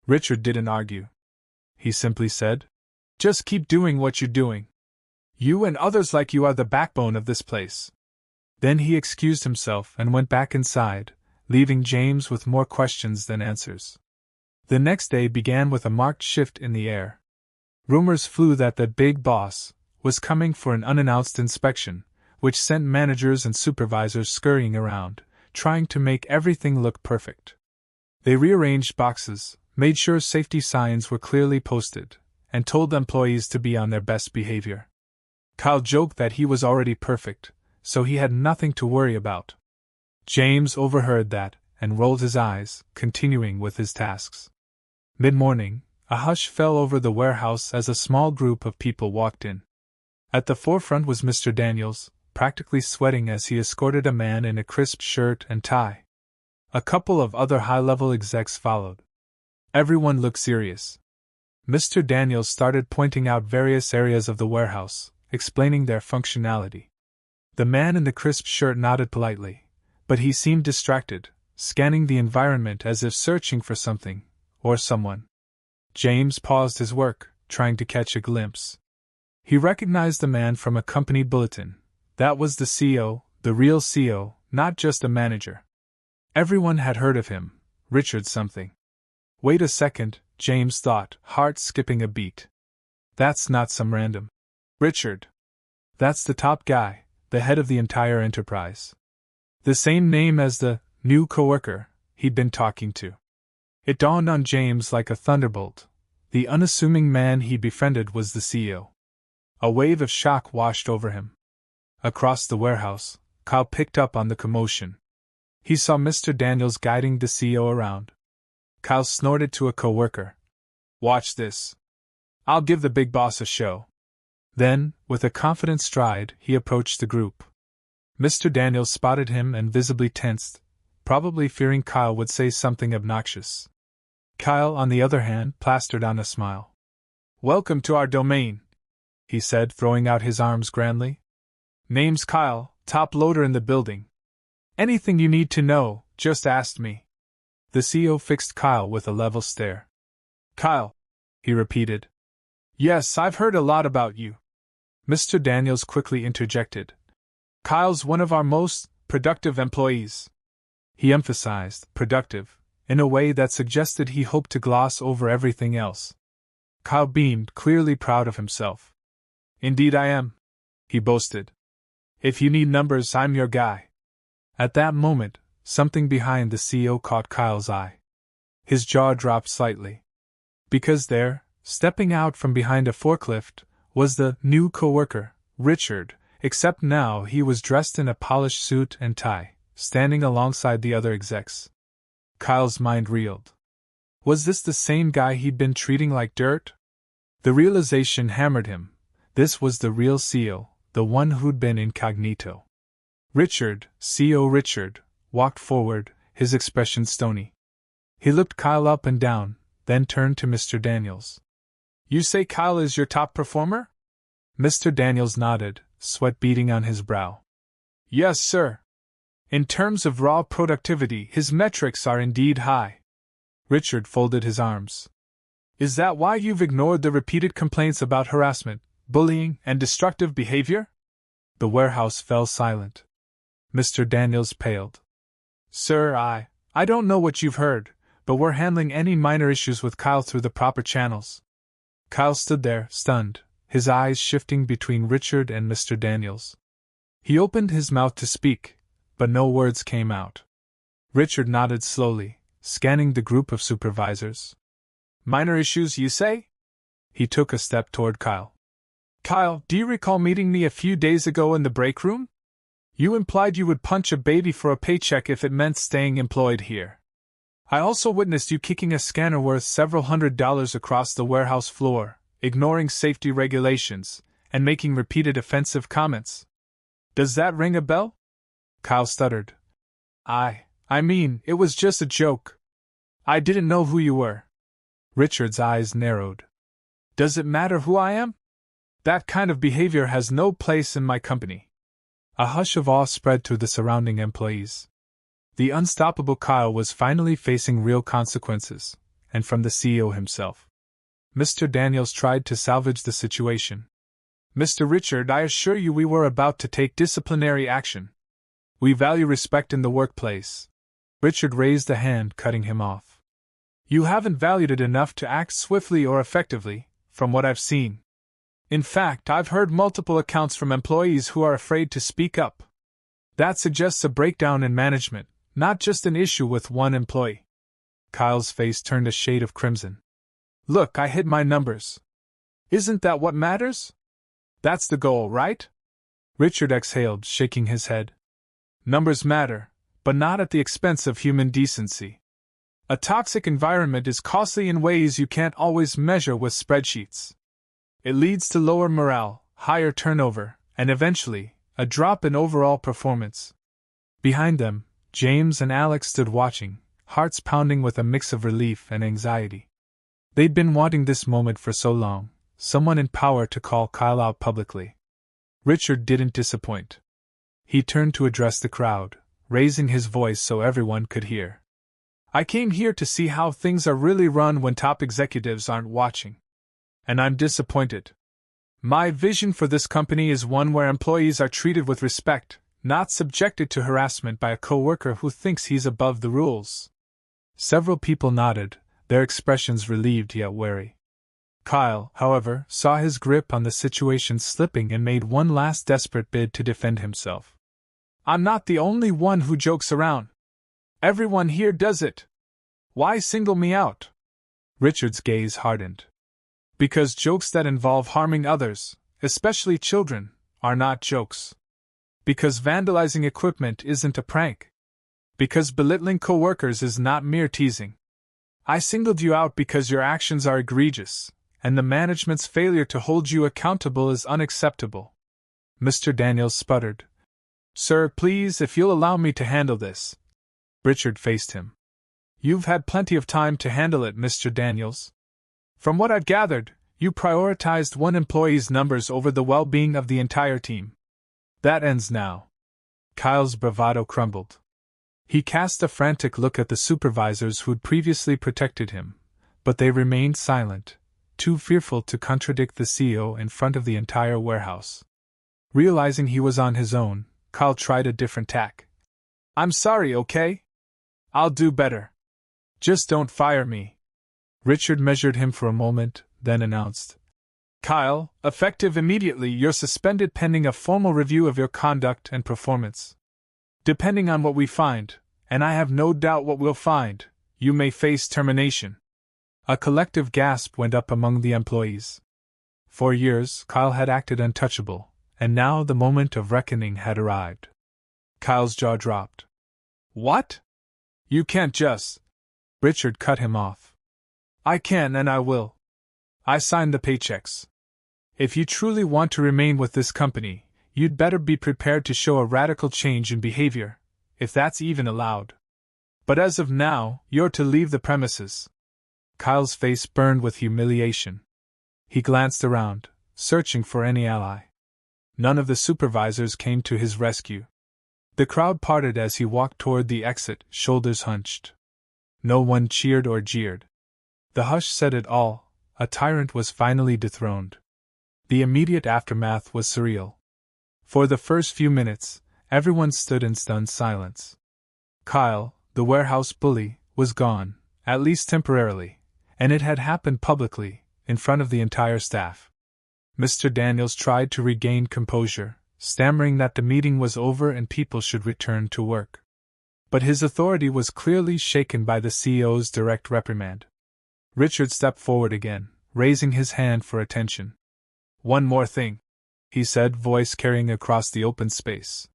Richard didn't argue. He simply said, "Just keep doing what you're doing. You and others like you are the backbone of this place." Then he excused himself and went back inside, leaving James with more questions than answers. The next day began with a marked shift in the air. Rumors flew that the big boss was coming for an unannounced inspection, which sent managers and supervisors scurrying around, trying to make everything look perfect. They rearranged boxes, made sure safety signs were clearly posted, and told employees to be on their best behavior. Kyle joked that he was already perfect, so he had nothing to worry about. James overheard that and rolled his eyes, continuing with his tasks. Mid-morning, a hush fell over the warehouse as a small group of people walked in. At the forefront was Mr. Daniels, practically sweating as he escorted a man in a crisp shirt and tie. A couple of other high-level execs followed. Everyone looked serious. Mr. Daniels started pointing out various areas of the warehouse, explaining their functionality. The man in the crisp shirt nodded politely, but he seemed distracted, scanning the environment as if searching for something, or someone. James paused his work, trying to catch a glimpse. He recognized the man from a company bulletin. That was the CEO, the real CEO, not just a manager. Everyone had heard of him, Richard something. Wait a second, James thought, heart skipping a beat. That's not some random Richard. That's the top guy, the head of the entire enterprise. The same name as the new coworker he'd been talking to. It dawned on James like a thunderbolt. The unassuming man he'd befriended was the CEO. A wave of shock washed over him. Across the warehouse, Kyle picked up on the commotion. He saw Mr. Daniels guiding the CEO around. Kyle snorted to a coworker. Watch this. I'll give the big boss a show. Then, with a confident stride, he approached the group. Mr. Daniels spotted him and visibly tensed, probably fearing Kyle would say something obnoxious. Kyle, on the other hand, plastered on a smile. Welcome to our domain, he said, throwing out his arms grandly. Name's Kyle, top loader in the building. Anything you need to know, just ask me. The CEO fixed Kyle with a level stare. Kyle, he repeated. Yes, I've heard a lot about you. Mr. Daniels quickly interjected. Kyle's one of our most productive employees. He emphasized productive in a way that suggested he hoped to gloss over everything else. Kyle beamed, clearly proud of himself. Indeed I am, he boasted. If you need numbers, I'm your guy. At that moment, something behind the CEO caught Kyle's eye. His jaw dropped slightly. Because there, stepping out from behind a forklift, was the new coworker, Richard, except now he was dressed in a polished suit and tie, standing alongside the other execs. Kyle's mind reeled. Was this the same guy he'd been treating like dirt? The realization hammered him. This was the real CEO, the one who'd been incognito. Richard, CEO Richard, walked forward, his expression stony. He looked Kyle up and down, then turned to Mr. Daniels. You say Kyle is your top performer? Mr. Daniels nodded, sweat beading on his brow. Yes, sir. In terms of raw productivity, his metrics are indeed high. Richard folded his arms. Is that why you've ignored the repeated complaints about harassment, bullying, and destructive behavior? The warehouse fell silent. Mr. Daniels paled. Sir, I don't know what you've heard, but we're handling any minor issues with Kyle through the proper channels. Kyle stood there, stunned, his eyes shifting between Richard and Mr. Daniels. He opened his mouth to speak, but no words came out. Richard nodded slowly, scanning the group of supervisors. Minor issues, you say? He took a step toward Kyle. Kyle, do you recall meeting me a few days ago in the break room? You implied you would punch a baby for a paycheck if it meant staying employed here. I also witnessed you kicking a scanner worth several $100s across the warehouse floor, ignoring safety regulations, and making repeated offensive comments. Does that ring a bell? Kyle stuttered. I mean, it was just a joke. I didn't know who you were. Richard's eyes narrowed. Does it matter who I am? That kind of behavior has no place in my company. A hush of awe spread to the surrounding employees. The unstoppable Kyle was finally facing real consequences, and from the CEO himself. Mr. Daniels tried to salvage the situation. Mr. Richard, I assure you we were about to take disciplinary action. We value respect in the workplace. Richard raised a hand, cutting him off. You haven't valued it enough to act swiftly or effectively, from what I've seen. In fact, I've heard multiple accounts from employees who are afraid to speak up. That suggests a breakdown in management, not just an issue with one employee. Kyle's face turned a shade of crimson. Look, I hit my numbers. Isn't that what matters? That's the goal, right? Richard exhaled, shaking his head. Numbers matter, but not at the expense of human decency. A toxic environment is costly in ways you can't always measure with spreadsheets. It leads to lower morale, higher turnover, and eventually, a drop in overall performance. Behind them, James and Alex stood watching, hearts pounding with a mix of relief and anxiety. They'd been wanting this moment for so long, someone in power to call Kyle out publicly. Richard didn't disappoint. He turned to address the crowd, raising his voice so everyone could hear. I came here to see how things are really run when top executives aren't watching. And I'm disappointed. My vision for this company is one where employees are treated with respect, not subjected to harassment by a coworker who thinks he's above the rules. Several people nodded, their expressions relieved yet wary. Kyle, however, saw his grip on the situation slipping and made one last desperate bid to defend himself. I'm not the only one who jokes around. Everyone here does it. Why single me out? Richard's gaze hardened. Because jokes that involve harming others, especially children, are not jokes. Because vandalizing equipment isn't a prank. Because belittling coworkers is not mere teasing. I singled you out because your actions are egregious, and the management's failure to hold you accountable is unacceptable. Mr. Daniels sputtered. Sir, please, if you'll allow me to handle this. Richard faced him. You've had plenty of time to handle it, Mr. Daniels. From what I've gathered, you prioritized one employee's numbers over the well-being of the entire team. That ends now. Kyle's bravado crumbled. He cast a frantic look at the supervisors who'd previously protected him, but they remained silent, too fearful to contradict the CEO in front of the entire warehouse. Realizing he was on his own, Kyle tried a different tack. I'm sorry, okay? I'll do better. Just don't fire me. Richard measured him for a moment, then announced. Kyle, effective immediately, you're suspended pending a formal review of your conduct and performance. Depending on what we find, and I have no doubt what we'll find, you may face termination. A collective gasp went up among the employees. For years, Kyle had acted untouchable, and now the moment of reckoning had arrived. Kyle's jaw dropped. What? You can't just... Richard cut him off. I can and I will. I signed the paychecks. If you truly want to remain with this company, you'd better be prepared to show a radical change in behavior, if that's even allowed. But as of now, you're to leave the premises. Kyle's face burned with humiliation. He glanced around, searching for any ally. None of the supervisors came to his rescue. The crowd parted as he walked toward the exit, shoulders hunched. No one cheered or jeered. The hush said it all, a tyrant was finally dethroned. The immediate aftermath was surreal. For the first few minutes, everyone stood in stunned silence. Kyle, the warehouse bully, was gone, at least temporarily, and it had happened publicly, in front of the entire staff. Mr. Daniels tried to regain composure, stammering that the meeting was over and people should return to work. But his authority was clearly shaken by the CEO's direct reprimand. Richard stepped forward again, raising his hand for attention. One more thing, he said, voice carrying across the open space.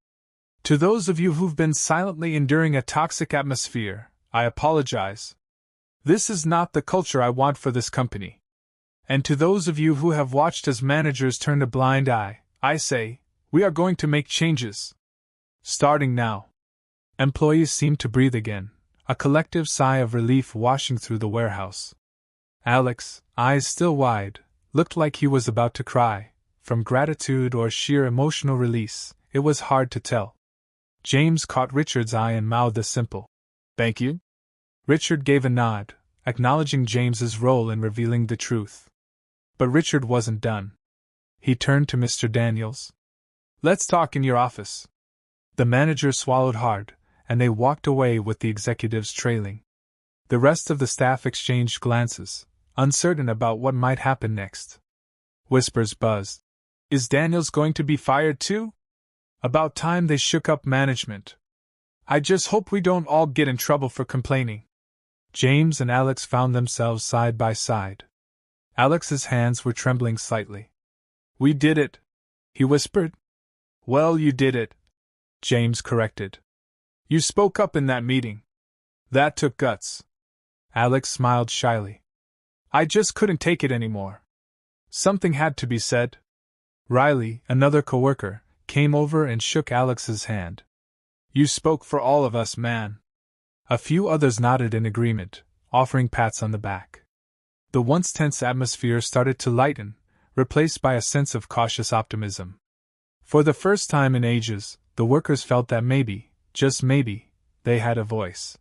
To those of you who've been silently enduring a toxic atmosphere, I apologize. This is not the culture I want for this company. And to those of you who have watched as managers turn a blind eye, I say, we are going to make changes. Starting now. Employees seemed to breathe again, a collective sigh of relief washing through the warehouse. Alex, eyes still wide, looked like he was about to cry, from gratitude or sheer emotional release, it was hard to tell. James caught Richard's eye and mouthed a simple, "Thank you?" Richard gave a nod, acknowledging James's role in revealing the truth. But Richard wasn't done. He turned to Mr. Daniels. "Let's talk in your office." The manager swallowed hard, and they walked away with the executives trailing. The rest of the staff exchanged glances, uncertain about what might happen next. Whispers buzzed. Is Daniels going to be fired too? About time they shook up management. I just hope we don't all get in trouble for complaining. James and Alex found themselves side by side. Alex's hands were trembling slightly. We did it, he whispered. Well, you did it, James corrected. You spoke up in that meeting. That took guts. Alex smiled shyly. I just couldn't take it anymore. Something had to be said. Riley, another coworker, came over and shook Alex's hand. You spoke for all of us, man. A few others nodded in agreement, offering pats on the back. The once tense atmosphere started to lighten, replaced by a sense of cautious optimism. For the first time in ages, the workers felt that maybe, just maybe, they had a voice.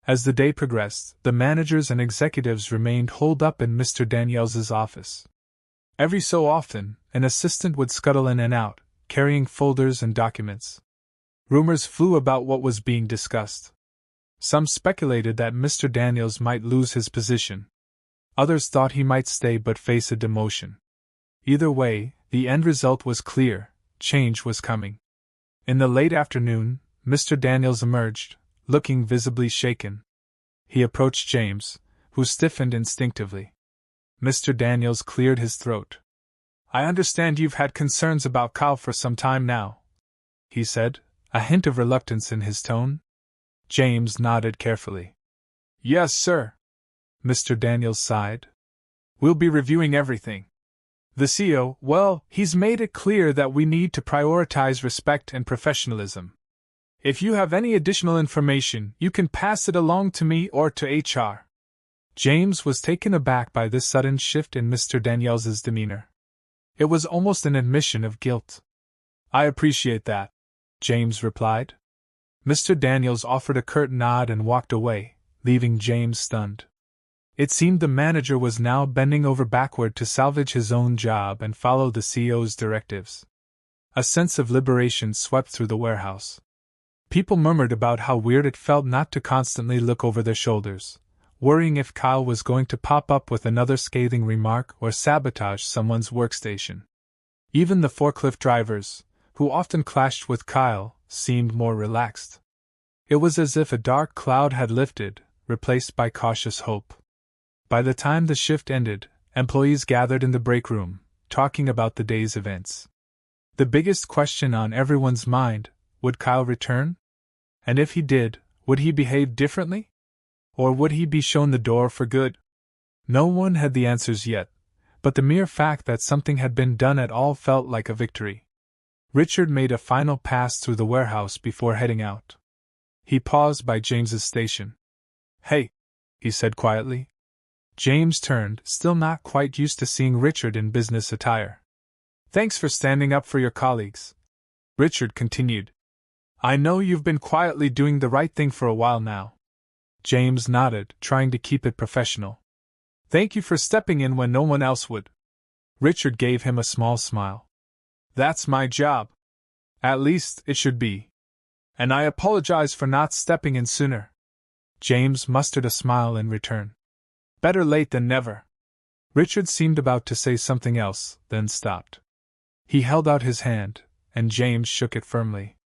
As the day progressed, the managers and executives remained holed up in Mr. Daniels's office. Every so often, an assistant would scuttle in and out, carrying folders and documents. Rumors flew about what was being discussed. Some speculated that Mr. Daniels might lose his position. Others thought he might stay but face a demotion. Either way, the end result was clear: change was coming. In the late afternoon, Mr. Daniels emerged, looking visibly shaken. He approached James, who stiffened instinctively. Mr. Daniels cleared his throat. I understand you've had concerns about Kyle for some time now, he said, a hint of reluctance in his tone. James nodded carefully. Yes, sir. Mr. Daniels sighed. We'll be reviewing everything. The CEO, well, he's made it clear that we need to prioritize respect and professionalism. If you have any additional information, you can pass it along to me or to HR. James was taken aback by this sudden shift in Mr. Daniels's demeanor. It was almost an admission of guilt. I appreciate that, James replied. Mr. Daniels offered a curt nod and walked away, leaving James stunned. It seemed the manager was now bending over backward to salvage his own job and follow the CEO's directives. A sense of liberation swept through the warehouse. People murmured about how weird it felt not to constantly look over their shoulders, worrying if Kyle was going to pop up with another scathing remark or sabotage someone's workstation. Even the forklift drivers, who often clashed with Kyle, seemed more relaxed. It was as if a dark cloud had lifted, replaced by cautious hope. By the time the shift ended, employees gathered in the break room, talking about the day's events. The biggest question on everyone's mind: would Kyle return? And if he did, would he behave differently? Or would he be shown the door for good? No one had the answers yet, but the mere fact that something had been done at all felt like a victory. Richard made a final pass through the warehouse before heading out. He paused by James's station. Hey, he said quietly. James turned, still not quite used to seeing Richard in business attire. Thanks for standing up for your colleagues, Richard continued. I know you've been quietly doing the right thing for a while now. James nodded, trying to keep it professional. Thank you for stepping in when no one else would. Richard gave him a small smile. That's my job. At least, it should be. And I apologize for not stepping in sooner. James mustered a smile in return. Better late than never. Richard seemed about to say something else, then stopped. He held out his hand, and James shook it firmly.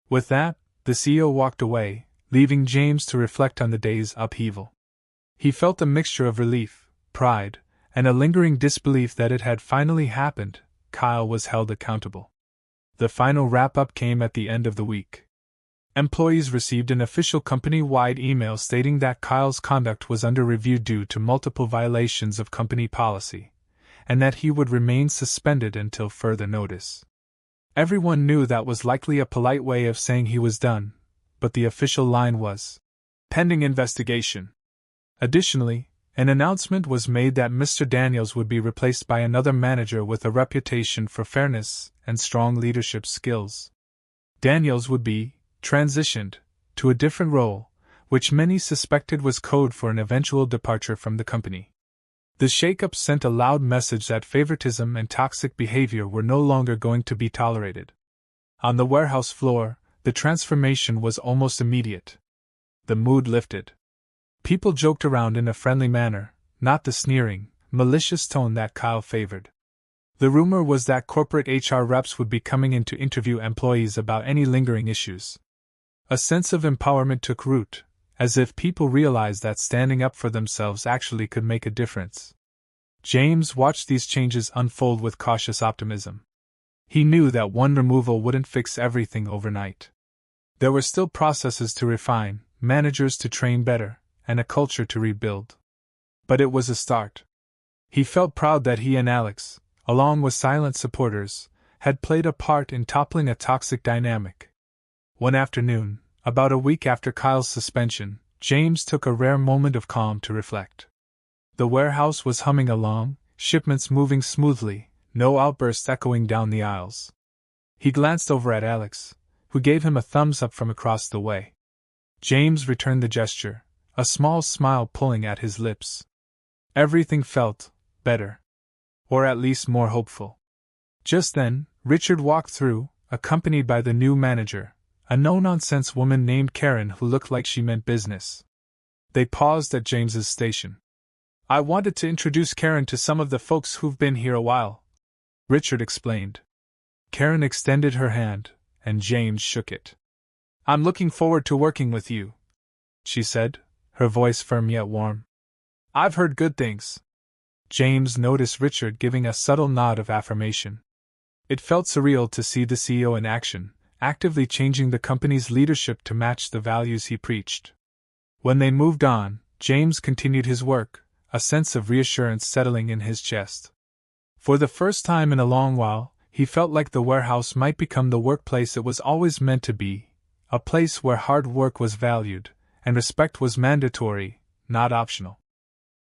With that, the CEO walked away, leaving James to reflect on the day's upheaval. He felt a mixture of relief, pride, and a lingering disbelief that it had finally happened. Kyle was held accountable. The final wrap-up came at the end of the week. Employees received an official company-wide email stating that Kyle's conduct was under review due to multiple violations of company policy, and that he would remain suspended until further notice. Everyone knew that was likely a polite way of saying he was done, but the official line was, pending investigation. Additionally, an announcement was made that Mr. Daniels would be replaced by another manager with a reputation for fairness and strong leadership skills. Daniels would be transitioned to a different role, which many suspected was code for an eventual departure from the company. The shakeup sent a loud message that favoritism and toxic behavior were no longer going to be tolerated. On the warehouse floor, the transformation was almost immediate. The mood lifted. People joked around in a friendly manner, not the sneering, malicious tone that Kyle favored. The rumor was that corporate HR reps would be coming in to interview employees about any lingering issues. A sense of empowerment took root, as if people realized that standing up for themselves actually could make a difference. James watched these changes unfold with cautious optimism. He knew that one removal wouldn't fix everything overnight. There were still processes to refine, managers to train better, and a culture to rebuild. But it was a start. He felt proud that he and Alex, along with silent supporters, had played a part in toppling a toxic dynamic. One afternoon, about a week after Kyle's suspension, James took a rare moment of calm to reflect. The warehouse was humming along, shipments moving smoothly, no outbursts echoing down the aisles. He glanced over at Alex, who gave him a thumbs up from across the way. James returned the gesture, a small smile pulling at his lips. Everything felt better. Or at least more hopeful. Just then, Richard walked through, accompanied by the new manager, a no-nonsense woman named Karen who looked like she meant business. They paused at James's station. "I wanted to introduce Karen to some of the folks who've been here a while," Richard explained. Karen extended her hand, and James shook it. "I'm looking forward to working with you," she said, her voice firm yet warm. "I've heard good things." James noticed Richard giving a subtle nod of affirmation. It felt surreal to see the CEO in action, actively changing the company's leadership to match the values he preached. When they moved on, James continued his work, a sense of reassurance settling in his chest. For the first time in a long while, he felt like the warehouse might become the workplace it was always meant to be, a place where hard work was valued, and respect was mandatory, not optional.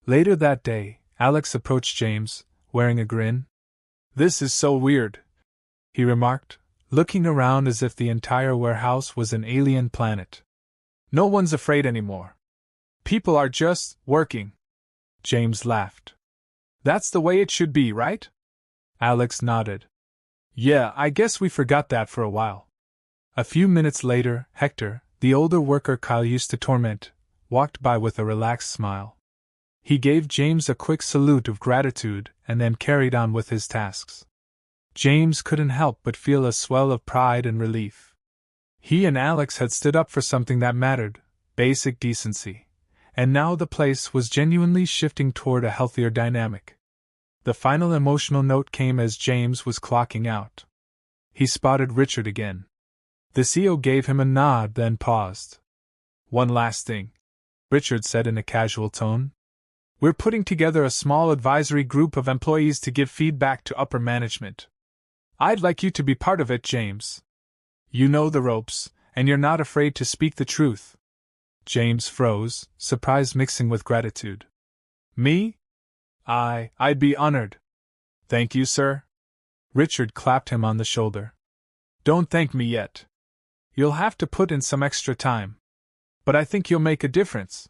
Later that day, Alex approached James, wearing a grin. "This is so weird," he remarked, looking around as if the entire warehouse was an alien planet. "No one's afraid anymore. People are just working." James laughed. "That's the way it should be, right?" Alex nodded. "Yeah, I guess we forgot that for a while." A few minutes later, Hector, the older worker Kyle used to torment, walked by with a relaxed smile. He gave James a quick salute of gratitude and then carried on with his tasks. James couldn't help but feel a swell of pride and relief. He and Alex had stood up for something that mattered, basic decency. And now the place was genuinely shifting toward a healthier dynamic. The final emotional note came as James was clocking out. He spotted Richard again. The CEO gave him a nod, then paused. "One last thing," Richard said in a casual tone. "We're putting together a small advisory group of employees to give feedback to upper management. I'd like you to be part of it, James. You know the ropes, and you're not afraid to speak the truth." James froze, surprise mixing with gratitude. "Me? I'd be honored." "Thank you, sir." Richard clapped him on the shoulder. "Don't thank me yet. You'll have to put in some extra time. But I think you'll make a difference."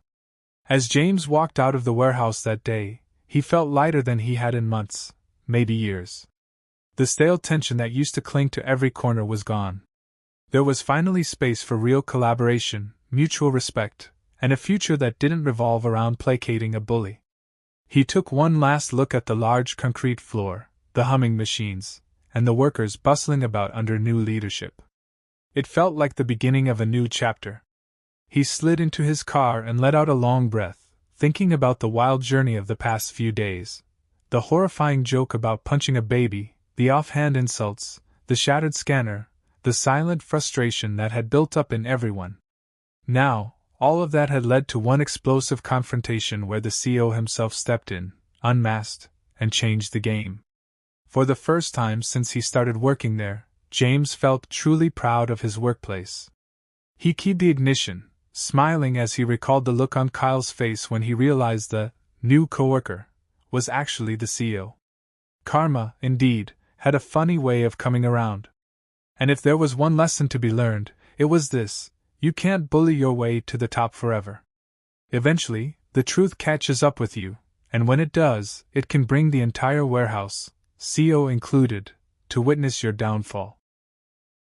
As James walked out of the warehouse that day, he felt lighter than he had in months, maybe years. The stale tension that used to cling to every corner was gone. There was finally space for real collaboration, mutual respect, and a future that didn't revolve around placating a bully. He took one last look at the large concrete floor, the humming machines, and the workers bustling about under new leadership. It felt like the beginning of a new chapter. He slid into his car and let out a long breath, thinking about the wild journey of the past few days. The horrifying joke about punching a baby, the offhand insults, the shattered scanner, the silent frustration that had built up in everyone. Now, all of that had led to one explosive confrontation where the CEO himself stepped in, unmasked, and changed the game. For the first time since he started working there, James felt truly proud of his workplace. He keyed the ignition, smiling as he recalled the look on Kyle's face when he realized the new coworker was actually the CEO. Karma, indeed, had a funny way of coming around. And if there was one lesson to be learned, it was this: you can't bully your way to the top forever. Eventually, the truth catches up with you, and when it does, it can bring the entire warehouse, CEO included, to witness your downfall.